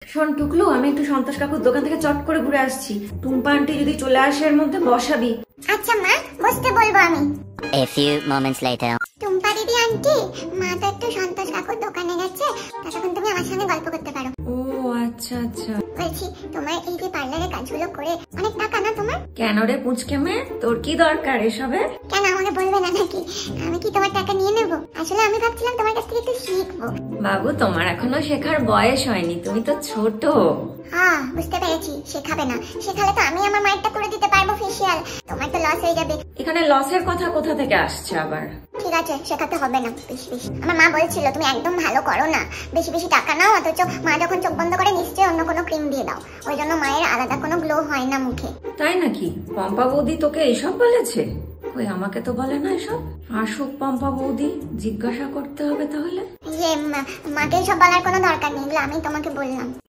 শোন টুকলু, আমি একটু সন্তোষ কাকুর দোকান থেকে চট করে ঘুরে আসছি। টুম্পা আন্টি যদি চলে আসে এর মধ্যে বসাবি। আচ্ছা মা, বসতে বলবো আমি। A few moments later. Tumpa দিদি আন্টি, মা তো একটু সন্তোষ কাকুর দোকানে গেছে, ততক্ষণ তুমি আমার সঙ্গে গল্প করতে পারো। ও আচ্ছা আচ্ছা। বলছি তোমার এই যে পার্লারের কাজগুলো করে অনেক টাকা না তোমার? কেন রে পুচকে মেয়ে, তোর কি দরকার এসবে? কেন আমাকে বলবে না নাকি? আমি কি তোমার টাকা নিয়ে নেবো? আসলে আমি ভাবছিলাম তোমার কাছ থেকে একটু শিখবো। বাবু, তোমার এখনো শেখার বয়স হয়নি, তুমি তো ছোট। হ্যাঁ বুঝতে পেরেছি, শেখাবে না। শেখালে তো আমি আমার মায়েরটা করে দিতে পারবো ফেসিয়াল, তোমার তো লস হয়ে যাবে। এখানে লসের কথা কোথা থেকে আসছে আবার? ঠিক আছে, শেখাতে হবে না বেশি বেশি। আমার মা বলছিল তুমি একদম ভালো করো না, বেশি বেশি টাকা নাও, অথচ মা যখন চোখ বন্ধ করে নিশ্চয়ই অন্য কোনো ক্রিম দিয়ে দাও, ওই জন্য মায়ের আলাদা কোনো গ্লো হয় না মুখে। তাই নাকি? পম্পা বৌদি তোকে এসব বলেছে? কই, আমাকে তো বলে না এসব। আসুক পম্পা বৌদি, জিজ্ঞাসা করতে হবে তাহলে। মাকে সব বলার কোনো দরকার নেই, এগুলো আমি তোমাকে বললাম।